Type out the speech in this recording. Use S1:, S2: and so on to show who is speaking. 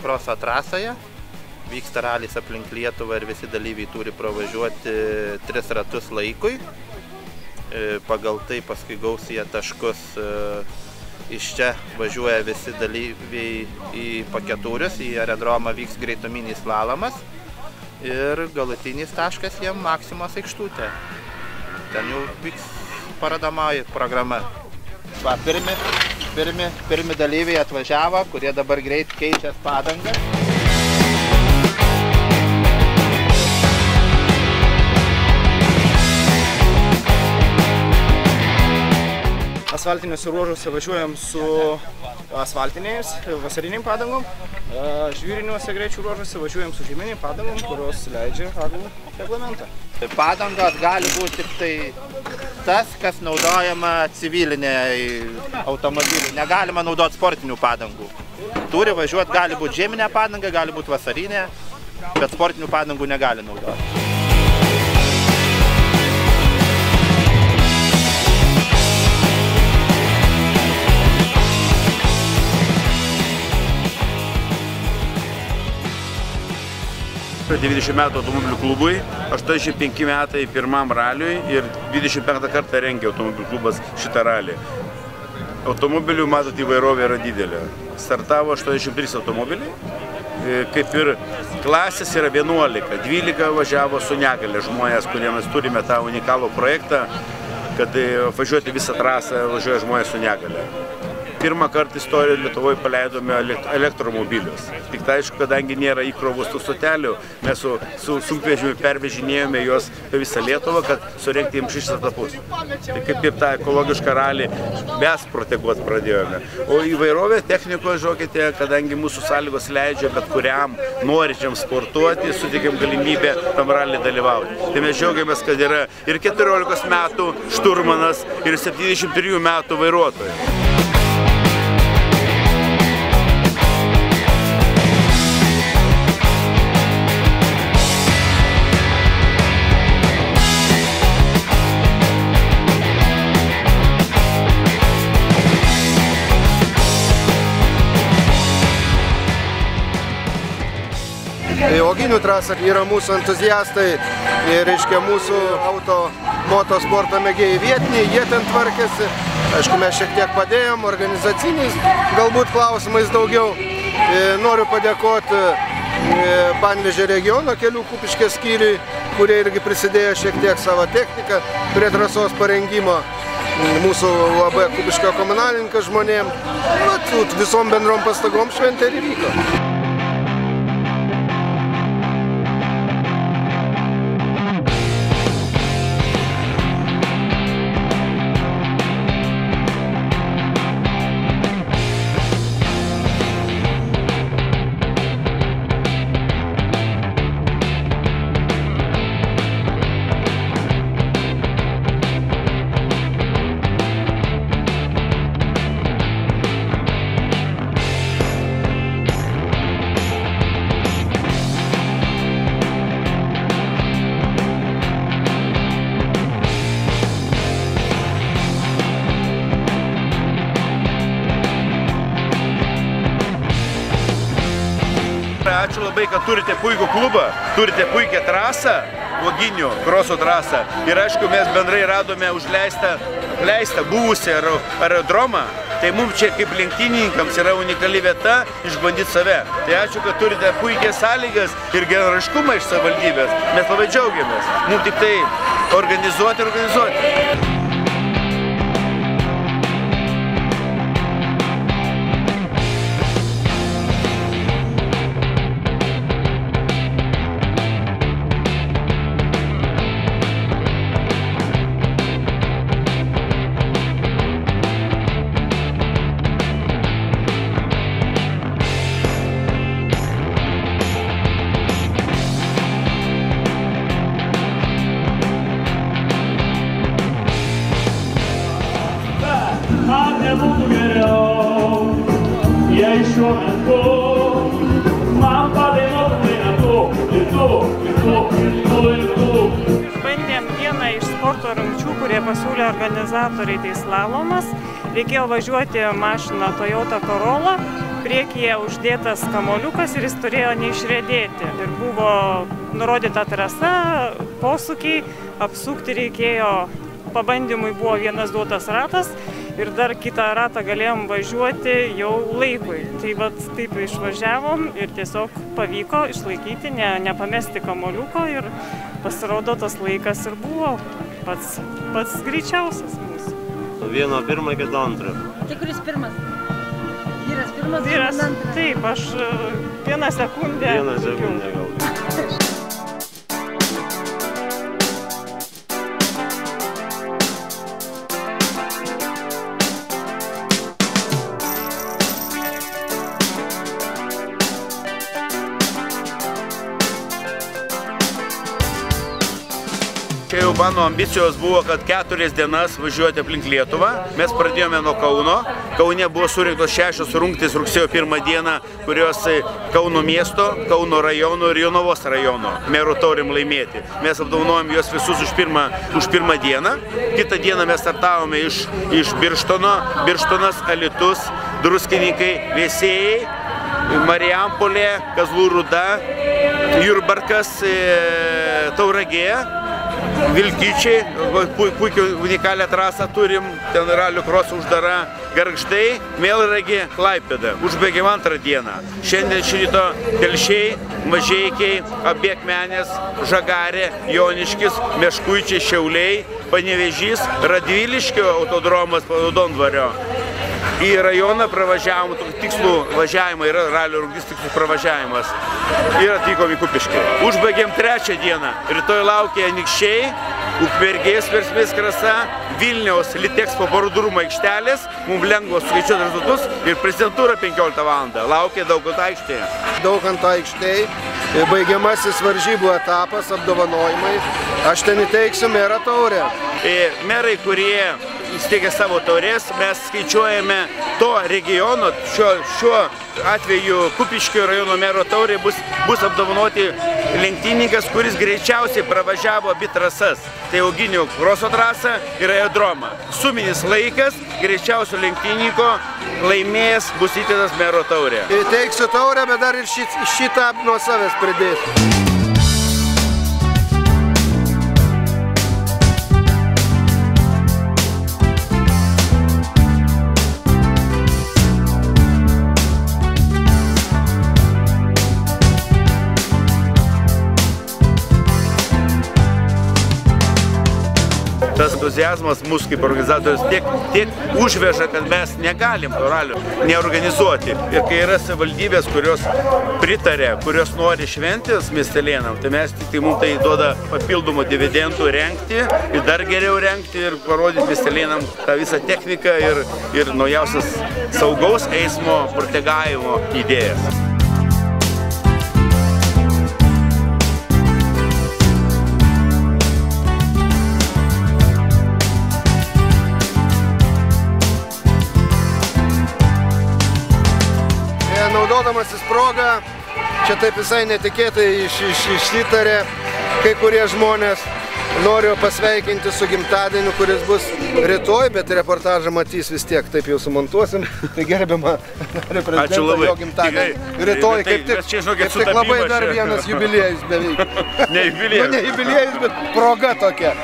S1: motokroso trasoje. Vyksta ralis aplink Lietuvą ir visi dalyviai turi pravažiuoti 3 ratus laikui. Pagal tai paskui gaus jie taškus. Iš čia važiuoja visi dalyviai į Paketūrius, į aerodromą vyks greituminis slalomas ir galutinis taškas jiem Maksimos aikštutė. Ten jau vyks parodomoji programa. Va, pirmi dalyviai atvažiavo, kurie dabar greit keičia padangą.
S2: Asfaltiniuose ruožuose važiuojam su asfaltiniais vasariniam padangom, žvyriniuose greičių ruožuose važiuojam su žieminiam padangom, kurios leidžia pagal reglamentą.
S1: Padangos gali būti tik tai tas, kas naudojama civiliniai automobiliai. Negalima naudoti sportinių padangų. Turi važiuoti, gali būti žieminė padanga, gali būti vasarinė, bet sportinių padangų negali naudoti.
S3: Praėjo 90 metų automobilių klubui, 85 metai pirmam raliui ir 25 kartą rengia automobilių klubas šitą ralį. Automobilių, matot, įvairovė yra didelė. Startavo 83 automobiliai, kaip ir klasės yra 11, 12 važiavo su negalia žmonės, kurie mes turime tą unikalų projektą, kad važiuoti visą trasą važiuoja žmonės su negalia. Pirmą kartą istorijoje Lietuvoje paleidome elektromobilius. Tik tai aišku, kadangi nėra įkrovos tų stotelių, mes su sunkvežimiu pervežinėjome juos per visą Lietuvą, kad surengti jiems 6 etapus. Tai kaip tą ekologišką ralį mes proteguoti pradėjome. O įvairovė technikos, žinokite, kadangi mūsų sąlygos leidžia bet kuriam norinčiam sportuoti, suteikėm galimybę tam ralį dalyvauti. Tai mes džiaugiamės, kad yra ir 14 metų šturmanas, ir 73 metų vairuotojai.
S4: Oginių trasa yra mūsų entuziastai ir, reiškia, mūsų motosporto mėgėjai vietiniai, jie ten tvarkėsi. Aišku, mes šiek tiek padėjom organizaciniais, galbūt klausimais daugiau. Noriu padėkoti Panevėžio regiono kelių Kupiškės skyriui, kurie irgi prisidėjo šiek tiek savo techniką prie trasos parengimo. Mūsų UAB Kupiškio komunalininkas žmonėm. Visom bendrom pastangom šventė ir įvyko.
S3: Ačiū labai, kad turite puikų klubą, turite puikią trasą, Oginių kroso trasą. Ir aišku, mes bendrai radome užleistą buvusią aerodromą. Tai mums čia kaip lenktynininkams yra unikali vieta išbandyti save. Tai ačiū, kad turite puikias sąlygas ir geranoriškumą iš savivaldybės. Mes labai džiaugiamės. Mums tik tai organizuoti.
S5: Man nebūtų geriau, jei šiuo metu man padainuotumai tu.
S6: Bandėm vieną iš sporto rungčių, kurie pasiūlė organizatoriai, tai slalomas. Reikėjo važiuoti mašiną Toyota Corolla. priekyje uždėtas kamuoliukas ir jis turėjo neišriedėti. Ir buvo nurodyta trasa, posūkiai, apsukti reikėjo, pabandymui buvo vienas duotas ratas ir dar kitą ratą galėjom važiuoti jau laikui. Tai vat taip išvažiavom ir tiesiog pavyko išlaikyti, nepamesti kamuoliuko ir pasirodo tas laikas ir buvo pats greičiausias mūsų.
S7: Vieno pirmą, kito antrą.
S8: Tai kuris pirmas? Vyras pirmas,
S6: vyras antras? Taip, aš vieną sekundę.
S7: Vieną sekundę gal.
S3: Čia jau mano ambicijos buvo, kad 4 dienas važiuoti aplink Lietuvą. Mes pradėjome nuo Kauno. Kaune buvo surinktos 6 rungtys rugsėjo 1 dieną, kurios Kauno miesto, Kauno rajono ir Jonavos rajono merų taurėm laimėti. Mes apdovanojom juos visus už pirmą dieną. Kitą dieną mes startavome iš Birštono, Birštonas, Alytus, Druskininkai, Veisiejai, Marijampolė, Kazlų Rūda, Jurbarkas, Tauragė, Vilkyčiai, puikiai unikalią trasą turim, ten ralių krosą uždara, Gargždai, Melnragė, Klaipėda. Užbaigėm 2 dieną. Šiandien šito Telšiai, Mažeikiai, Akmenės, Žagarė, Joniškis, Meškuičiai, Šiauliai, Panevėžys, Radviliškio autodromas Raudondvario. Į rajoną pravažiavom, tikslų važiavimą, yra ralio rungtys tikslų pravažiavimas. Ir atvykom į Kupiškį. Užbaigėm 3 dieną. Rytoj laukia Anykščiai, Ukmergės Versmės Krasa, Vilniaus Litexpo parodų rūmų aikštelės. Mums lengva skaičiuoti rezultatus ir prezidentūra 15 val. Laukia Daukanto aikštėje.
S4: Daukanto aikštėje baigiamasis varžybų etapas, apdovanojimai. Aš ten įteiksiu merą taurę.
S3: Merai, kurie įsteigė savo taurės, mes skaičiuojame to regiono, šiuo atveju Kupiškio rajono mero taurė bus apdovanoti lenktynininkas, kuris greičiausiai pravažiavo abi trasas. Tai Eugenijų kroso trasą ir aerodromą. Suminis laikas greičiausio lenktynininko laimėjęs bus įteiktas mero taurė.
S4: Įteiksiu taurę, bet dar ir šitą nuo savęs pridėsiu.
S3: Tas entuziazmas mūsų kaip organizatorius tiek užveža, kad mes negalim ralio neorganizuoti. Ir kai yra savivaldybės, kurios pritarė, kurios nori šventės miestelėnam, tai mums tai duoda papildomų dividendų rengti ir dar geriau rengti ir parodyti miestelėnam tą visą techniką ir naujausias saugaus eismo protegavimo idėjas.
S4: Naudodamasis progą, čia taip visai netikėtai išsitarė kai kurie žmonės. Noriu pasveikinti su gimtadieniu, kuris bus rytoj, bet reportažą matys vis tiek, taip jau sumontuosim. Tai gerbiama prezidento jo gimtadienį. Rytoj kaip tik labai dar vienas jubiliejus beveik.
S3: Ne jubiliejus.
S4: Ne jubiliejus, bet proga tokia.